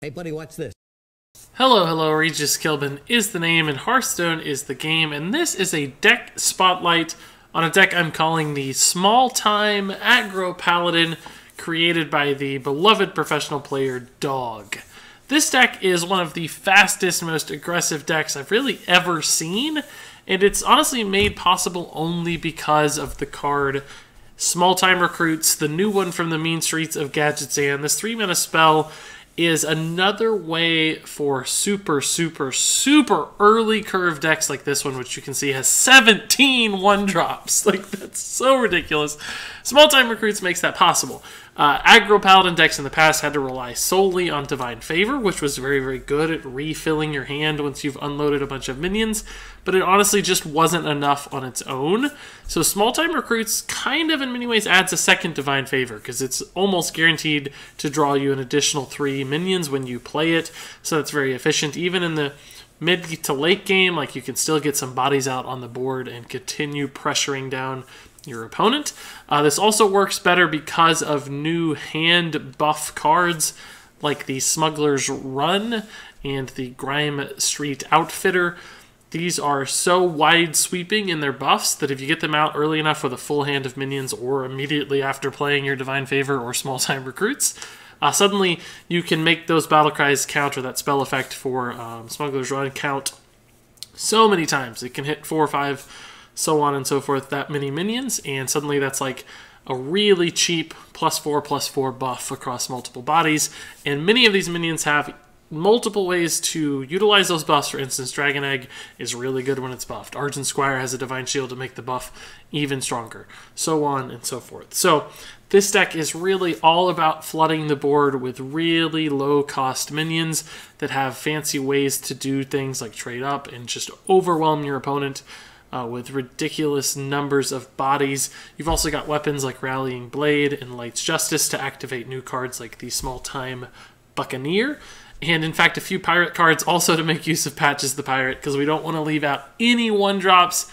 Hey buddy, watch this. Hello, hello, Regis Kilbin is the name and Hearthstone is the game, and this is a deck spotlight on a deck I'm calling the Small Time Aggro Paladin, created by the beloved professional player Dog. This deck is one of the fastest, most aggressive decks I've really ever seen, and it's honestly made possible only because of the card Small Time Recruits, the new one from the mean streets of Gadgetzan. This 3-mana spell is another way for super early curve decks like this one, which you can see has 17 1-drops. Like, that's so ridiculous. Small Time Recruits makes that possible. Aggro Paladin decks in the past had to rely solely on Divine Favor, which was very good at refilling your hand once you've unloaded a bunch of minions, but it honestly just wasn't enough on its own. So Small Time Recruits kind of in many ways adds a second Divine Favor, because it's almost guaranteed to draw you an additional 3 minions when you play it, so that's very efficient. Even in the mid to late game, like, you can still get some bodies out on the board and continue pressuring down your opponent. This also works better because of new hand buff cards like the Smuggler's Run and the Grime Street Outfitter. These are so wide sweeping in their buffs that if you get them out early enough with a full hand of minions or immediately after playing your Divine Favor or Small Time Recruits, suddenly you can make those battle cries count, or that spell effect for Smuggler's Run count so many times. It can hit 4 or 5, so on and so forth, that many minions, and suddenly that's like a really cheap +4/+4 buff across multiple bodies. And many of these minions have multiple ways to utilize those buffs. For instance, Dragon Egg is really good when it's buffed. Argent Squire has a Divine Shield to make the buff even stronger, so on and so forth. So this deck is really all about flooding the board with really low-cost minions that have fancy ways to do things like trade up and just overwhelm your opponent with ridiculous numbers of bodies. You've also got weapons like Rallying Blade and Light's Justice to activate new cards like the Small Time Buccaneer. And in fact, a few pirate cards also to make use of Patches the Pirate, because we don't want to leave out any 1-drops.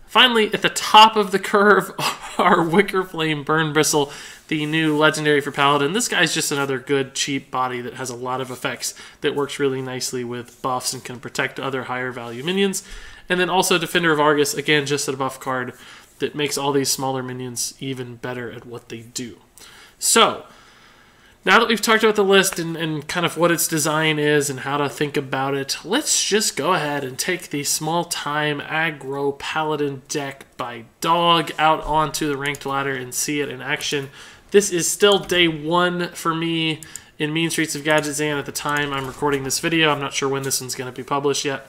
Finally, at the top of the curve are Wicker Flame Burn Bristle, the new legendary for Paladin. This guy's just another good, cheap body that has a lot of effects that works really nicely with buffs and can protect other higher value minions. And then also Defender of Argus, again, just a buff card that makes all these smaller minions even better at what they do. So, now that we've talked about the list and kind of what its design is and how to think about it, let's just go ahead and take the Small Time Aggro Paladin deck by Dog out onto the ranked ladder and see it in action. This is still day 1 for me in Mean Streets of Gadgetzan at the time I'm recording this video. I'm not sure when this one's going to be published yet.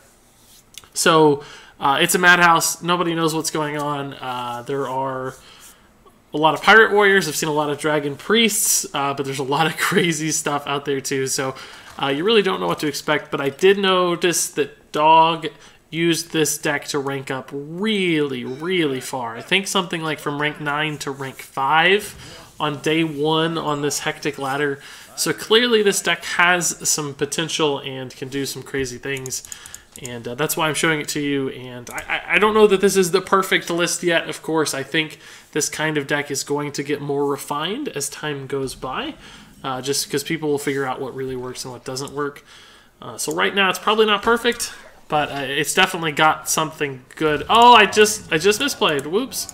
So it's a madhouse. Nobody knows what's going on. There are a lot of pirate warriors. I've seen a lot of dragon priests, but there's a lot of crazy stuff out there too. So you really don't know what to expect. But I did notice that Dog used this deck to rank up really far. I think something like from rank 9 to rank 5 on day 1 on this hectic ladder. So clearly this deck has some potential and can do some crazy things. And that's why I'm showing it to you. And I don't know that this is the perfect list yet, of course. I think this kind of deck is going to get more refined as time goes by, just because people will figure out what really works and what doesn't work. So right now it's probably not perfect, but it's definitely got something good. Oh, I just misplayed. Whoops.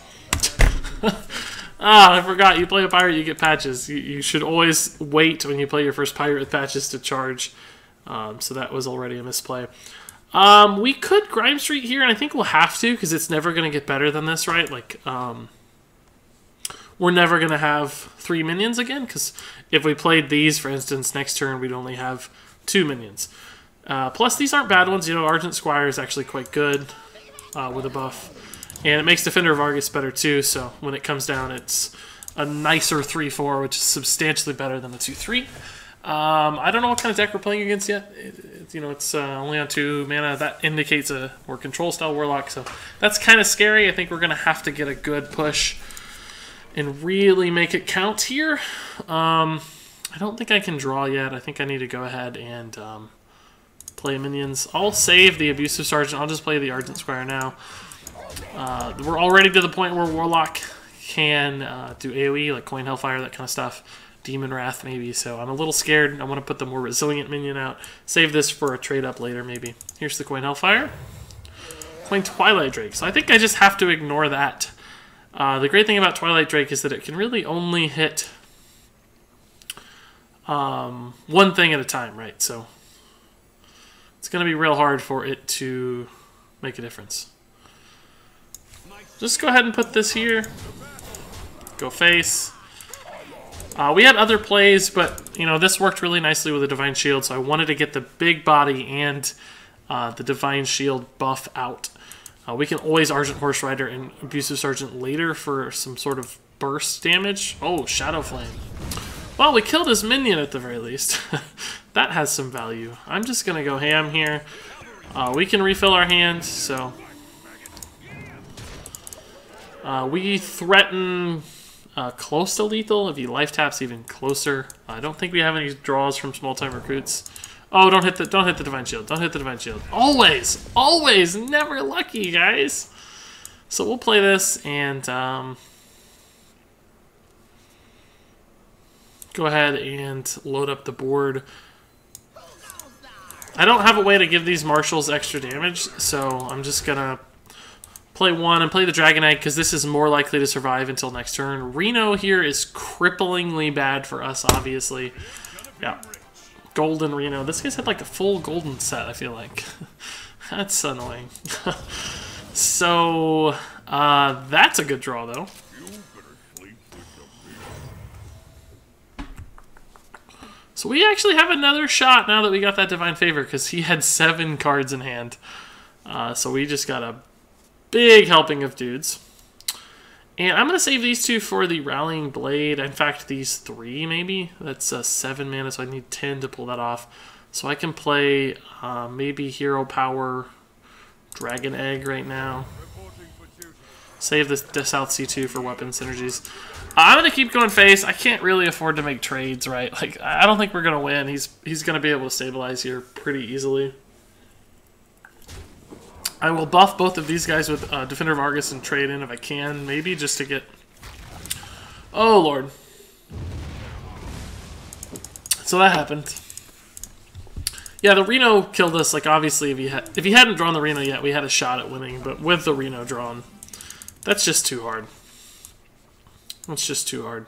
I forgot. You play a pirate, you get patches. You should always wait when you play your first pirate with patches to charge. So that was already a misplay. We could Grime Street here, and I think we'll have to, because it's never going to get better than this, right? Like, we're never going to have 3 minions again, because if we played these, for instance, next turn, we'd only have 2 minions. Plus, these aren't bad ones. You know, Argent Squire is actually quite good with a buff. And it makes Defender of Argus better, too, so when it comes down, it's a nicer 3-4, which is substantially better than the 2-3. I don't know what kind of deck we're playing against yet. It's only on 2 mana. That indicates a more control-style Warlock, so that's kind of scary. I think we're going to have to get a good push and really make it count here. I don't think I can draw yet. I think I need to go ahead and play minions. I'll save the Abusive Sergeant. I'll just play the Argent Squire now. We're already to the point where Warlock can do AoE, like Coin Hellfire, that kind of stuff. Demon Wrath maybe, so I'm a little scared. I want to put the more resilient minion out. Save this for a trade up later maybe. Here's the Coin Hellfire. Coin Twilight Drake. So I think I just have to ignore that. The great thing about Twilight Drake is that it can really only hit one thing at a time, right? So it's going to be real hard for it to make a difference. Just go ahead and put this here. Go face. We had other plays, but you know this worked really nicely with the Divine Shield, so I wanted to get the big body and the Divine Shield buff out. We can always Argent Horse Rider and Abusive Sergeant later for some sort of burst damage. Oh, Shadow Flame. Well, we killed his minion at the very least. That has some value. I'm just going to go ham here. We can refill our hand, so... we threaten close to lethal if he life taps even closer. I don't think we have any draws from small-time recruits. Oh, don't hit the Divine Shield. Don't hit the Divine Shield. Always! Always! Never lucky, guys! So we'll play this and go ahead and load up the board. I don't have a way to give these marshals extra damage, so I'm just gonna play one and play the Dragon Egg because this is more likely to survive until next turn. Reno here is cripplingly bad for us, obviously. Yeah. Golden Reno. This guy's had like a full golden set, I feel like. That's annoying. So, that's a good draw, though. So we actually have another shot now that we got that Divine Favor because he had 7 cards in hand. So we just got a big helping of dudes. And I'm going to save these 2 for the Rallying Blade. In fact, these 3 maybe. That's 7 mana, so I need 10 to pull that off. So I can play maybe Hero Power, Dragon Egg right now. Save the South C2 for weapon synergies. I'm going to keep going face. I can't really afford to make trades, right? Like, I don't think we're going to win. He's going to be able to stabilize here pretty easily. I will buff both of these guys with Defender of Argus and trade in if I can, maybe just to get... Oh, Lord. So that happened. Yeah, the Reno killed us. Like, obviously, if he hadn't drawn the Reno yet, we had a shot at winning. But with the Reno drawn, that's just too hard. That's just too hard.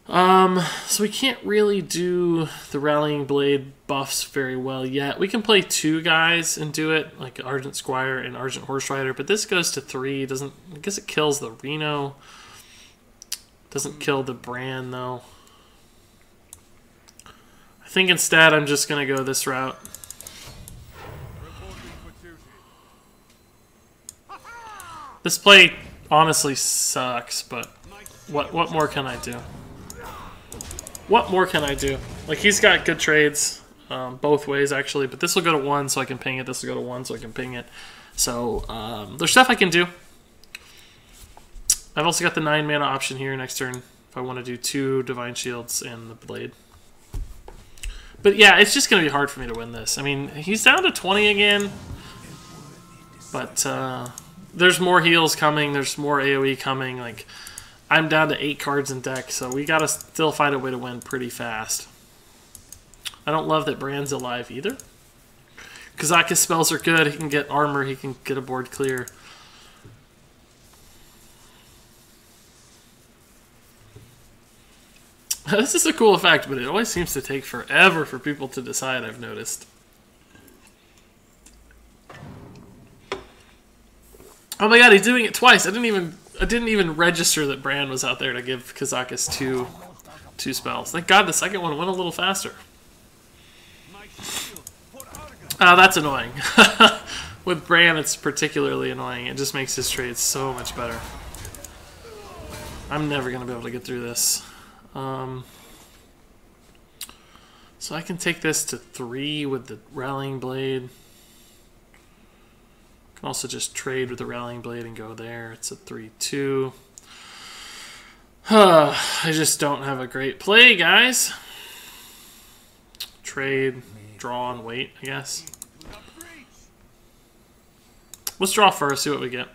So we can't really do the Rallying Blade buffs very well yet. We can play 2 guys and do it, like Argent Squire and Argent Horse Rider, but this goes to 3. Doesn't, I guess it kills the Reno. Doesn't kill the Bran, though. I think instead I'm just going to go this route. This play honestly sucks, but what more can I do? What more can I do? Like, he's got good trades both ways, actually. But this will go to 1, so I can ping it. This will go to 1, so I can ping it. So, there's stuff I can do. I've also got the 9 mana option here next turn. If I want to do 2 Divine Shields and the Blade. But yeah, it's just going to be hard for me to win this. I mean, he's down to 20 again. But there's more heals coming. There's more AoE coming. Like... I'm down to 8 cards in deck, so we gotta still find a way to win pretty fast. I don't love that Bran's alive either. Kazakus spells are good. He can get armor. He can get a board clear. This is a cool effect, but it always seems to take forever for people to decide, I've noticed. Oh my god, he's doing it twice. I didn't even register that Bran was out there to give Kazakus two spells. Thank God the second one went a little faster. Oh, that's annoying. With Bran, it's particularly annoying. It just makes his trades so much better. I'm never going to be able to get through this. So I can take this to 3 with the Rallying Blade. Can also just trade with the Rallying Blade and go there. It's a 3-2. I just don't have a great play, guys. Trade, draw, and wait, I guess. Let's draw first, see what we get.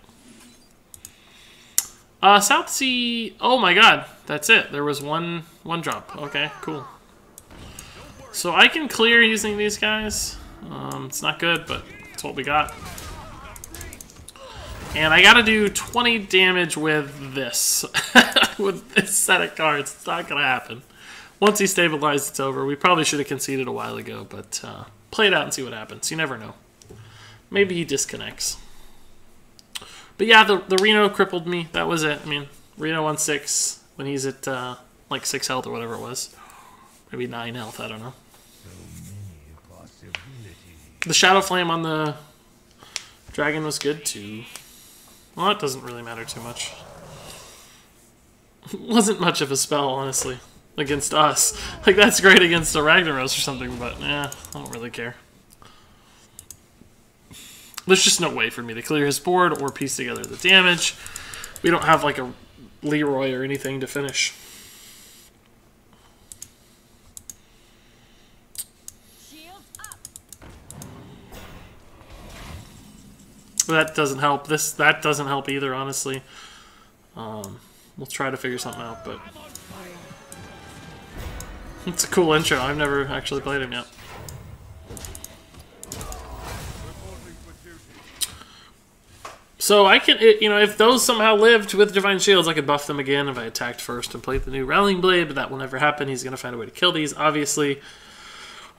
South Sea... Oh my god, That's it. There was one drop. Okay, cool. So I can clear using these guys. It's not good, but it's what we got. And I gotta do 20 damage with this. With this set of cards. It's not gonna happen. Once he stabilized, it's over. We probably should have conceded a while ago, but play it out and see what happens. You never know. Maybe he disconnects. But yeah, the Reno crippled me. That was it. I mean, Reno on 6 when he's at like 6 health or whatever it was. Maybe 9 health, I don't know. The Shadow Flame on the Dragon was good too. Well, it doesn't really matter too much. Wasn't much of a spell, honestly, against us. Like, that's great against a Ragnaros or something, but yeah, I don't really care. There's just no way for me to clear his board or piece together the damage. We don't have like a Leroy or anything to finish. That doesn't help. That doesn't help either, honestly. We'll try to figure something out, but it's a cool intro. I've never actually played him yet. So I can, you know, if those somehow lived with Divine Shields, I could buff them again if I attacked first and played the new Rallying Blade, but that will never happen. He's going to find a way to kill these, obviously.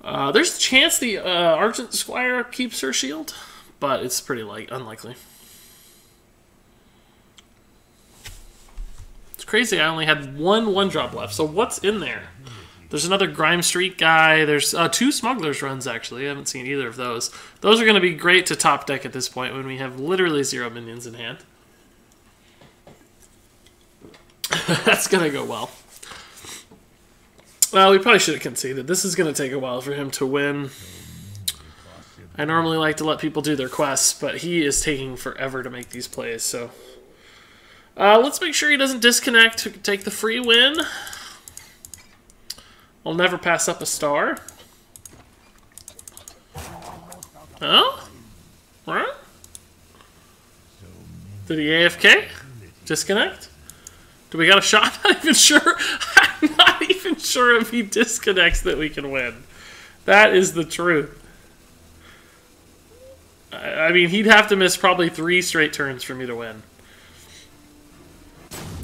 There's a chance the Argent Squire keeps her shield, but it's pretty unlikely. It's crazy I only had one drop left, so what's in there? There's another Grime Street guy. There's 2 Smugglers runs, actually. I haven't seen either of those. Those are going to be great to top deck at this point when we have literally 0 minions in hand. That's going to go well. Well, we probably should have conceded. This is going to take a while for him to win. I normally like to let people do their quests, but he is taking forever to make these plays, so... let's make sure he doesn't disconnect to take the free win. I'll never pass up a star. Oh? What? Did he AFK? Disconnect? Do we got a shot? I'm not even sure. I'm not even sure if he disconnects that we can win. That is the truth. I mean, he'd have to miss probably 3 straight turns for me to win.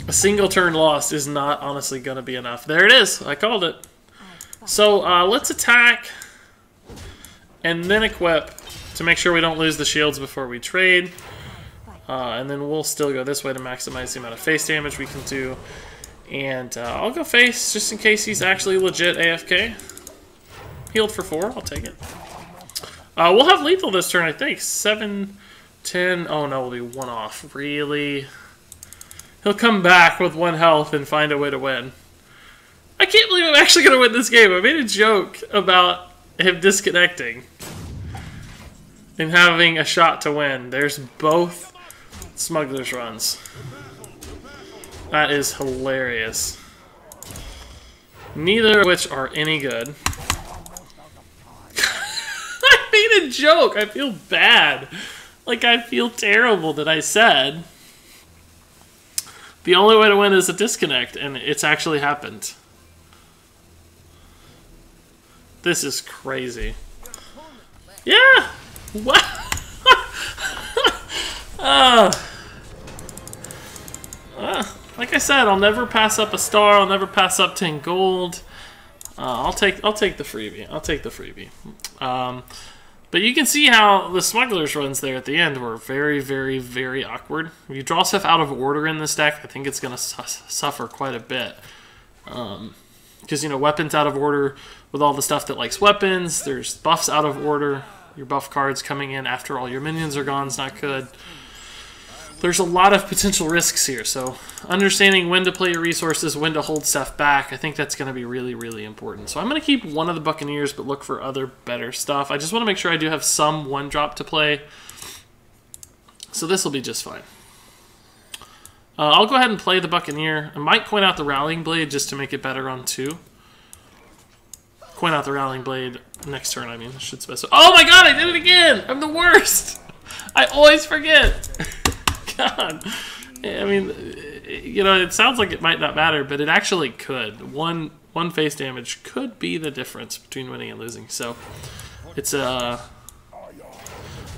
A single turn lost is not honestly going to be enough. There it is. I called it. So let's attack and then equip to make sure we don't lose the shields before we trade. And then we'll still go this way to maximize the amount of face damage we can do. And I'll go face just in case he's actually legit AFK. Healed for 4. I'll take it. We'll have lethal this turn, I think. 7, 10. Oh no, we'll be 1 off. Really? He'll come back with 1 health and find a way to win. I can't believe I'm actually going to win this game. I made a joke about him disconnecting and having a shot to win. There's both Smugglers runs. That is hilarious. Neither of which are any good. I made a joke. I feel bad. Like, I feel terrible that I said the only way to win is a disconnect, and it's actually happened. This is crazy. Yeah! What? Like I said, I'll never pass up a star. I'll never pass up 10 gold. I'll take the freebie. I'll take the freebie. But you can see how the Smugglers runs there at the end were very, very, very awkward. If you draw stuff out of order in this deck, I think it's going to suffer quite a bit. Because, you know, weapons out of order with all the stuff that likes weapons. There's buffs out of order. Your buff cards coming in after all your minions are gone is not good. There's a lot of potential risks here. So understanding when to play your resources, when to hold stuff back, I think that's going to be really, really important. So I'm going to keep one of the Buccaneers, but look for other better stuff. I just want to make sure I do have some 1-drop to play. So this will be just fine. I'll go ahead and play the Buccaneer. I might coin out the Rallying Blade just to make it better on 2. Coin out the Rallying Blade next turn, I mean. I should specify. Oh my god, I did it again! I'm the worst! I always forget! God. I mean, you know, it sounds like it might not matter, but it actually could. One face damage could be the difference between winning and losing. So it's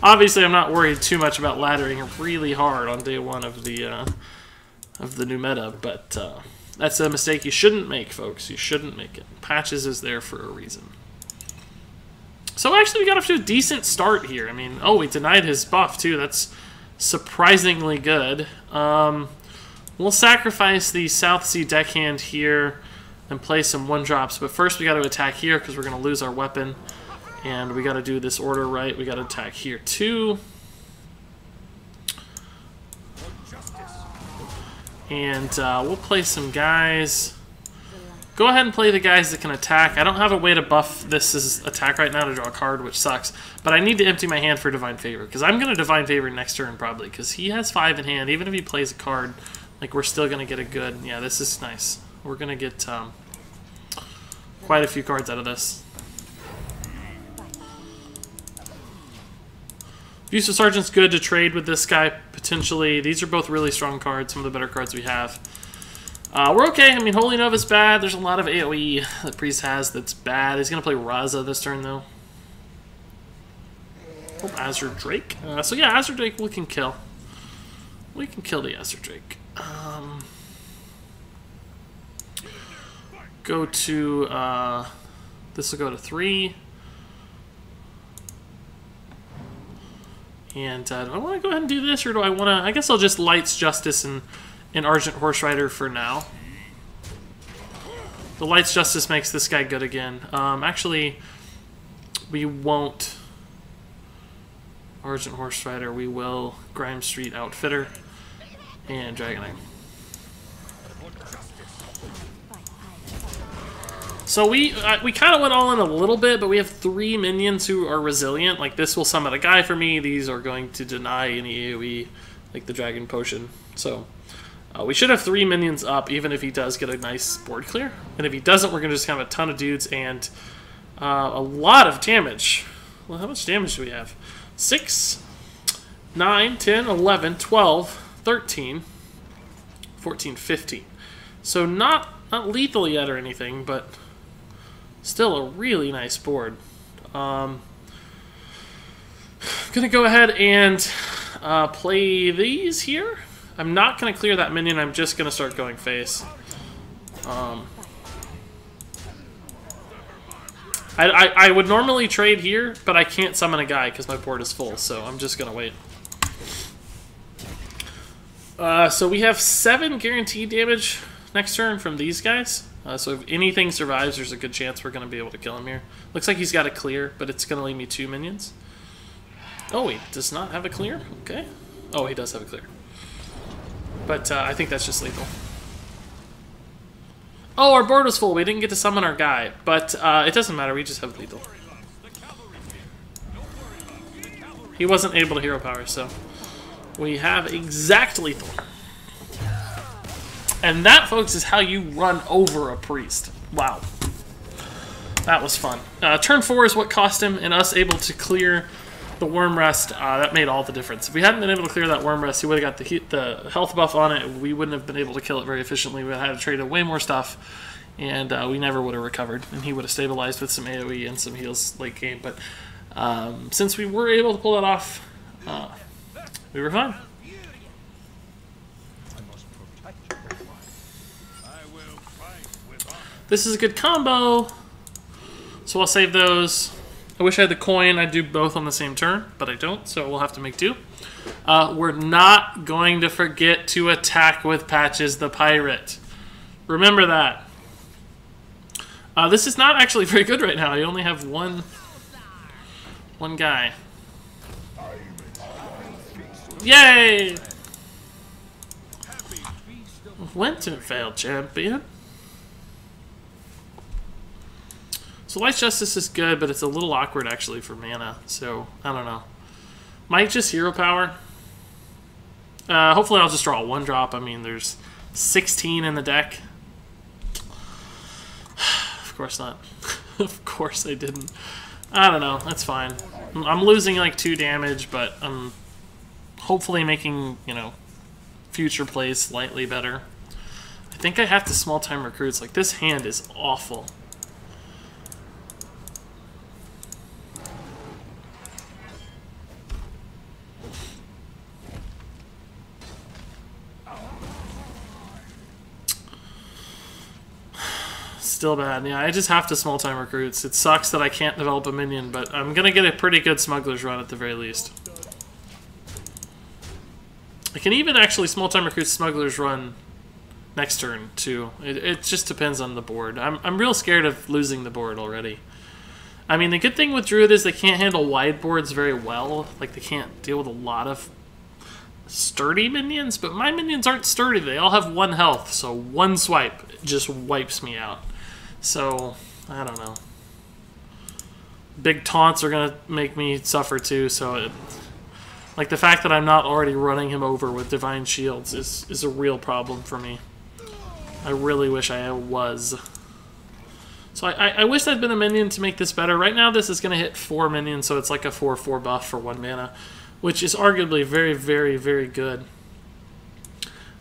obviously I'm not worried too much about laddering really hard on day one of the new meta, but that's a mistake you shouldn't make, folks. You shouldn't make it. Patches is there for a reason. So actually we got off to a decent start here. I mean, oh, we denied his buff too. That's surprisingly good. We'll sacrifice the South Sea Deckhand here and play some 1-drops, but first we got to attack here because we're going to lose our weapon, and we got to do this order right. We got to attack here too. And we'll play some guys. Go ahead and play the guys that can attack. I don't have a way to buff this attack right now to draw a card, which sucks. But I need to empty my hand for Divine Favor, because I'm going to Divine Favor next turn probably, because he has 5 in hand. Even if he plays a card, like, we're still going to get a good... Yeah, this is nice. We're going to get quite a few cards out of this. Abusive Sergeant's good to trade with this guy, potentially. These are both really strong cards, some of the better cards we have. We're okay. I mean, Holy Nova's bad. There's a lot of AoE that Priest has that's bad. He's going to play Raza this turn, though. Oh, Azure Drake. So yeah, Azure Drake we can kill. We can kill the Azure Drake. Go to... this will go to 3. And do I want to go ahead and do this, or do I want to... I guess I'll just Lights, Justice, and Argent Horse Rider for now. The Lights, Justice makes this guy good again. Actually, we won't Argent Horse Rider. We will Grime Street Outfitter and Dragonite. So we kind of went all in a little bit, but we have 3 minions who are resilient. Like, this will summon a guy for me. These are going to deny any AoE, like the Dragon Potion. So we should have 3 minions up, even if he does get a nice board clear. And if he doesn't, we're going to just have a ton of dudes and a lot of damage. Well, how much damage do we have? 6, 9, 10, 11, 12, 13, 14, 15. So not lethal yet or anything, but... still a really nice board. I'm going to go ahead and play these here. I'm not going to clear that minion. I'm just going to start going face. I would normally trade here, but I can't summon a guy because my board is full, so I'm just going to wait. So we have 7 guaranteed damage next turn from these guys. So if anything survives, there's a good chance we're going to be able to kill him here. Looks like he's got a clear, but it's going to leave me 2 minions. Oh, he does not have a clear? Okay. Oh, he does have a clear. But I think that's just lethal. Oh, our board was full. We didn't get to summon our guy. But it doesn't matter. We just have lethal. He wasn't able to hero power, so we have exact lethal. And that, folks, is how you run over a priest. Wow. That was fun. Turn 4 is what cost him, and us able to clear the Worm Rest. That made all the difference. If we hadn't been able to clear that Worm Rest, he would have got the health buff on it. We wouldn't have been able to kill it very efficiently. We would have had to trade way more stuff, and we never would have recovered. And he would have stabilized with some AoE and some heals late game. But since we were able to pull that off, we were fine. This is a good combo, so I'll save those. I wish I had the coin. I'd do both on the same turn, but I don't, so we'll have to make do. We're not going to forget to attack with Patches the Pirate. Remember that. This is not actually very good right now. I only have one guy. Yay! Went to failed champion. So Lights Justice is good, but it's a little awkward actually for mana, so I don't know. Might just hero power. Hopefully I'll just draw a 1-drop. I mean, there's 16 in the deck. Of course not. Of course I didn't. I don't know, that's fine. I'm losing like 2 damage, but I'm hopefully making, you know, future plays slightly better. I think I have to small time recruits. Like, this hand is awful. Still bad. Yeah, I just have to small time recruits. It sucks that I can't develop a minion, but I'm gonna get a pretty good smuggler's run at the very least. I can even actually small time recruit smuggler's run next turn too. It just depends on the board. I'm real scared of losing the board already. I mean, the good thing with Druid is they can't handle wide boards very well. Like, they can't deal with a lot of sturdy minions, but my minions aren't sturdy. They all have 1 health, so one swipe just wipes me out. So, I don't know. Big taunts are going to make me suffer too, so like, the fact that I'm not already running him over with Divine Shields is a real problem for me. I really wish I was. So I wish I'd been a minion to make this better. Right now this is going to hit 4 minions, so it's like a 4/4 buff for 1 mana, which is arguably very, very, very good.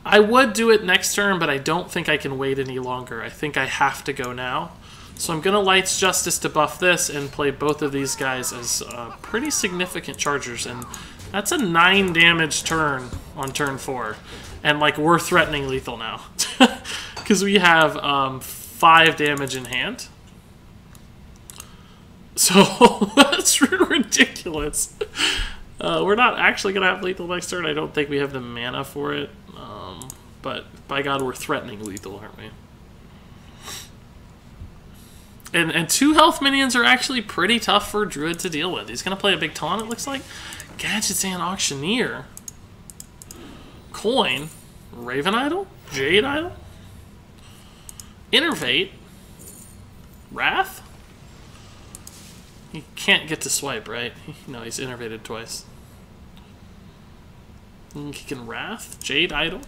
I would do it next turn, but I don't think I can wait any longer. I think I have to go now. So I'm going to Light's Justice to buff this and play both of these guys as pretty significant chargers. And that's a 9 damage turn on turn 4. And, like, we're threatening lethal now. Because we have 5 damage in hand. So that's ridiculous. We're not actually going to have lethal next turn. I don't think we have the mana for it. But by God, we're threatening lethal, aren't we? And 2 health minions are actually pretty tough for Druid to deal with. He's going to play a big taunt, it looks like. Gadgets and Auctioneer. Coin. Raven Idol? Jade Idol? Innervate. Wrath? He can't get to swipe, right? No, he's innervated twice. He can Wrath. Jade Idol.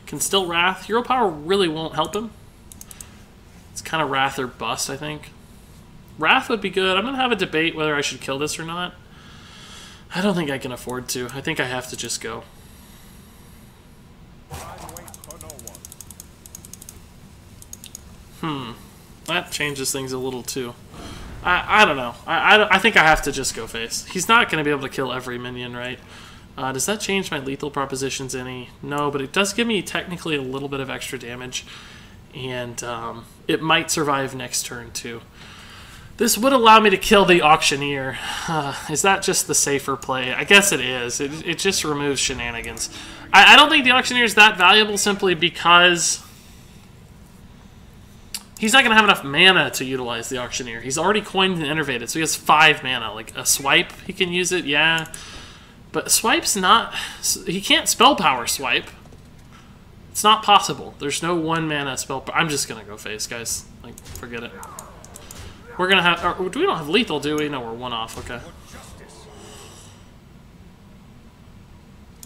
Can still Wrath. Hero Power really won't help him. It's kind of Wrath or bust, I think. Wrath would be good. I'm going to have a debate whether I should kill this or not. I don't think I can afford to. I think I have to just go. That changes things a little too. I don't know. I think I have to just go face. He's not going to be able to kill every minion, right? Does that change my lethal propositions any? No, but it does give me technically a little bit of extra damage. And it might survive next turn too. This would allow me to kill the Auctioneer. Is that just the safer play? I guess it is. It just removes shenanigans. I don't think the Auctioneer is that valuable simply because he's not going to have enough mana to utilize the Auctioneer. He's already coined and innervated, so he has 5 mana. Like, a swipe, he can use it, yeah. But swipe's not... He can't spell power swipe. It's not possible. There's no 1 mana spell power. I'm just going to go face, guys. Like, forget it. We're going to have... we don't have lethal, do we? No, we're 1 off. Okay.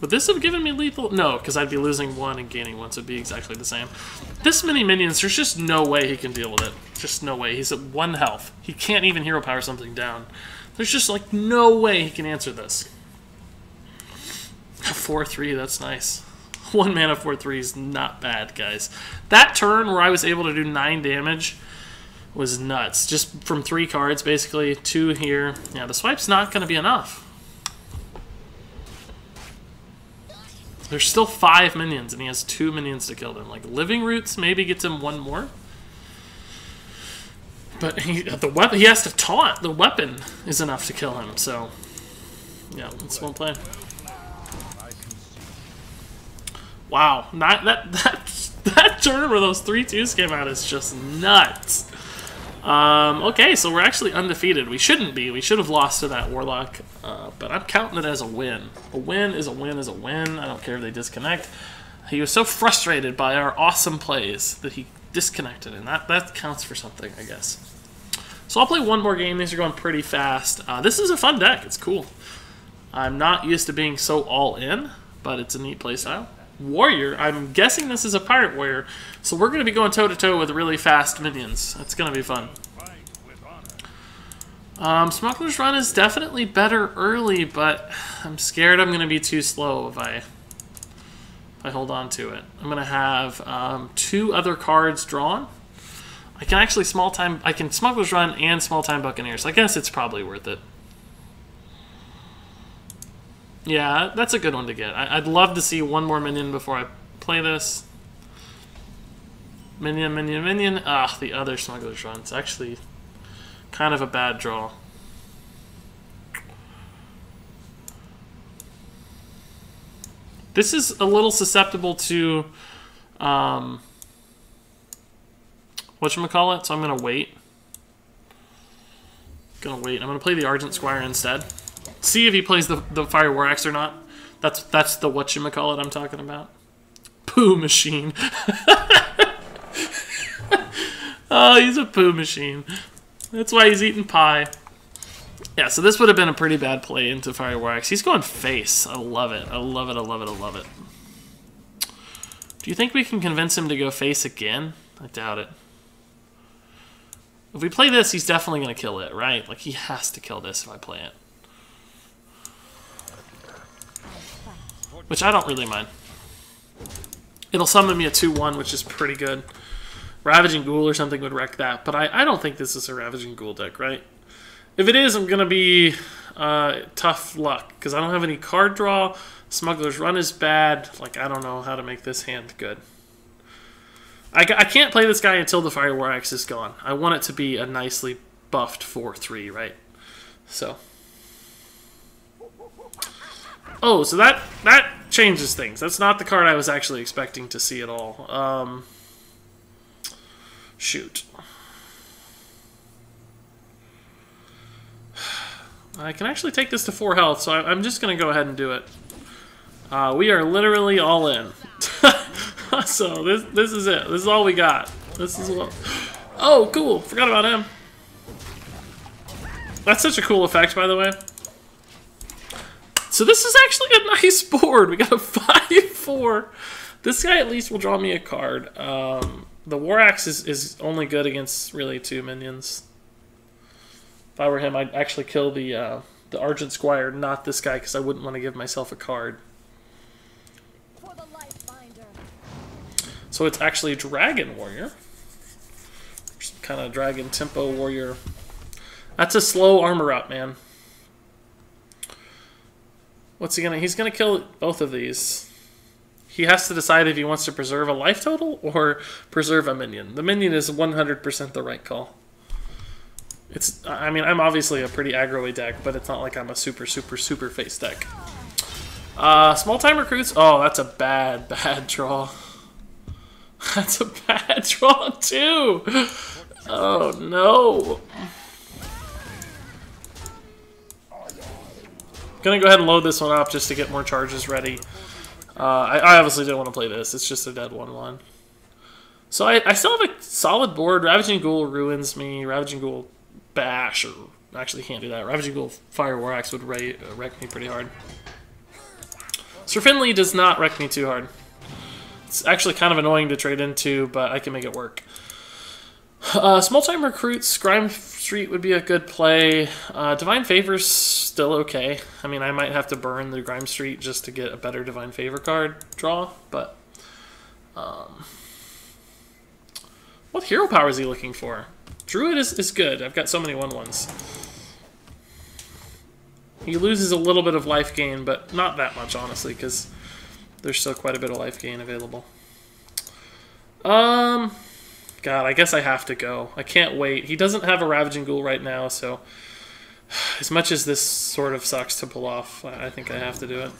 Would this have given me lethal? No, because I'd be losing 1 and gaining 1, so it'd be exactly the same. This many minions, there's just no way he can deal with it. Just no way. He's at 1 health. He can't even hero power something down. There's just, like, no way he can answer this. 4/3, that's nice. 1 mana 4/3 is not bad, guys. That turn where I was able to do 9 damage was nuts. Just from 3 cards, basically. 2 here. Yeah, the swipe's not going to be enough. There's still 5 minions, and he has 2 minions to kill them. Like, Living Roots maybe gets him 1 more. But he has to taunt. The weapon is enough to kill him, so... yeah, that's one play. Wow, that turn where those 3/2s came out is just nuts. Okay, so we're actually undefeated. We shouldn't be. We should have lost to that Warlock, but I'm counting it as a win. A win is a win is a win. I don't care if they disconnect. He was so frustrated by our awesome plays that he disconnected, and that counts for something, I guess. So I'll play 1 more game. These are going pretty fast. This is a fun deck. It's cool. I'm not used to being so all-in, but it's a neat playstyle. Warrior, I'm guessing this is a Pirate Warrior, so we're going to be going toe-to-toe with really fast minions. That's going to be fun. Smuggler's Run is definitely better early, but I'm scared I'm going to be too slow if I hold on to it. I'm going to have 2 other cards drawn. I can actually I can Smuggler's Run and Small Time Buccaneers. I guess it's probably worth it. Yeah, that's a good one to get. I'd love to see one more minion before I play this. Minion, minion, minion. Ah, the other Smuggler's Run. It's actually kind of a bad draw. This is a little susceptible to whatchamacallit, so I'm gonna wait. I'm gonna play the Argent Squire instead. See if he plays the Fire War Axe or not. That's the whatchamacallit I'm talking about. Poo machine. Oh, he's a poo machine. That's why he's eating pie. Yeah, so this would have been a pretty bad play into Fire War Axe. He's going face. I love it. I love it. I love it. I love it. Do you think we can convince him to go face again? I doubt it. If we play this, he's definitely going to kill it, right? Like, he has to kill this if I play it. Which I don't really mind. It'll summon me a 2-1, which is pretty good. Ravaging Ghoul or something would wreck that, but I don't think this is a Ravaging Ghoul deck, right? If it is, I'm going to be tough luck, because I don't have any card draw. Smuggler's Run is bad. Like, I don't know how to make this hand good. I can't play this guy until the Fire War Axe is gone. I want it to be a nicely buffed 4-3, right? So. Oh, so that changes things. That's not the card I was actually expecting to see at all. Shoot. I can actually take this to 4 health, so I'm just going to go ahead and do it. We are literally all in. So this is it. This is all we got. This is what... Oh, cool. Forgot about him. That's such a cool effect, by the way. So this is actually a nice board. We got a 5-4. This guy at least will draw me a card. The War Axe is only good against really 2 minions. If I were him, I'd actually kill the Argent Squire, not this guy, because I wouldn't want to give myself a card. So it's actually Dragon Warrior. Just kind of Dragon Tempo Warrior. That's a slow armor up, man. What's he gonna... He's gonna kill both of these. He has to decide if he wants to preserve a life total or preserve a minion. The minion is 100% the right call. It's... I mean, I'm obviously a pretty aggro-y deck, but it's not like I'm a super face deck. Small time recruits. Oh, that's a bad draw. That's a bad draw, too. Oh, no. Gonna go ahead and load this one up just to get more charges ready. I obviously don't want to play this. It's just a dead 1-1. So I still have a solid board. Ravaging Ghoul ruins me. Ravaging Ghoul Bash, or actually can't do that. Ravaging Ghoul Fire War Axe would wreck me pretty hard. Sir Finley does not wreck me too hard. It's actually kind of annoying to trade into, but I can make it work. Small time recruits, Grime Street would be a good play. Divine Favor's still okay. I mean, I might have to burn the Grime Street just to get a better Divine Favor card draw, but... what hero power is he looking for? Druid is good. I've got so many 1-1s. He loses a little bit of life gain, but not that much, honestly, because there's still quite a bit of life gain available. God, I guess I have to go. I can't wait. He doesn't have a Ravaging Ghoul right now, so as much as this sort of sucks to pull off, I think I have to do it.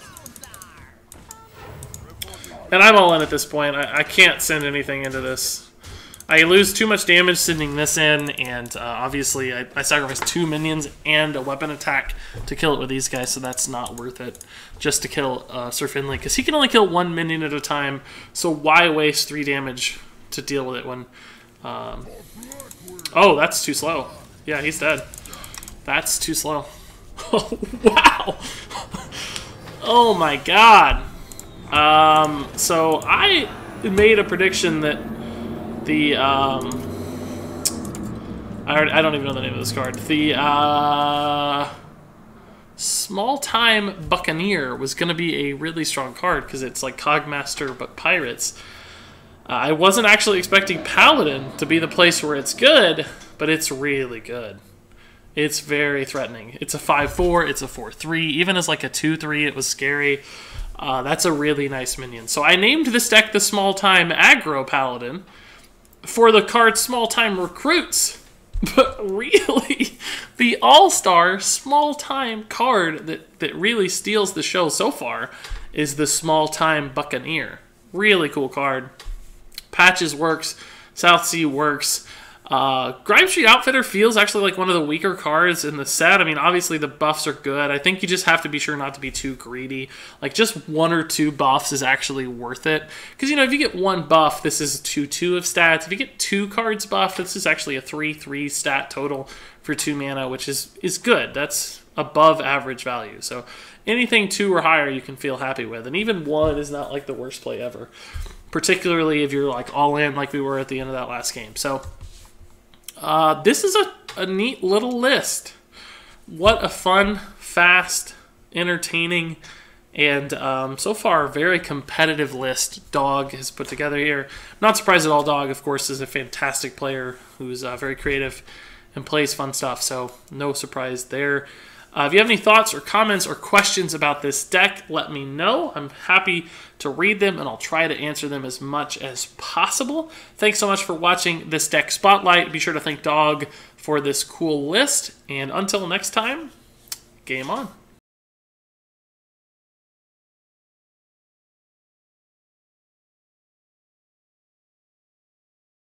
And I'm all in at this point. I can't send anything into this. I lose too much damage sending this in, and obviously I sacrifice 2 minions and a weapon attack to kill it with these guys, so that's not worth it just to kill Sir Finley, because he can only kill 1 minion at a time, so why waste 3 damage to deal with it when... oh, that's too slow. Yeah, he's dead. That's too slow. Oh, wow! Oh my god! So I made a prediction that the I don't even know the name of this card. The Small Time Buccaneer was going to be a really strong card because it's like Cogmaster but Pirates. I wasn't actually expecting Paladin to be the place where it's good, but it's really good. It's very threatening. It's a 5/4, it's a 4/3. Even as like a 2/3, it was scary. That's a really nice minion. So I named this deck the Small Time Aggro Paladin for the card Small Time Recruits. But really, the all-star small-time card that really steals the show so far is the Small-Time Buccaneer. Really cool card. Patches works. South Sea works. Grime Street Outfitter feels actually like one of the weaker cards in the set. I mean, obviously the buffs are good. I think you just have to be sure not to be too greedy. Like, just 1 or 2 buffs is actually worth it. Because, you know, if you get 1 buff, this is 2/2 of stats. If you get 2 cards buffed, this is actually a 3/3 stat total for 2 mana, which is good. That's above average value. So anything 2 or higher you can feel happy with. And even 1 is not like the worst play ever. Particularly if you're like all in like we were at the end of that last game. So this is a neat little list. What a fun, fast, entertaining, and so far very competitive list Dog has put together here. Not surprised at all. Dog, of course, is a fantastic player who's very creative and plays fun stuff, so no surprise there. If you have any thoughts or comments or questions about this deck, let me know. I'm happy to read them, and I'll try to answer them as much as possible. Thanks so much for watching this deck spotlight. Be sure to thank Dog for this cool list, and until next time, game on.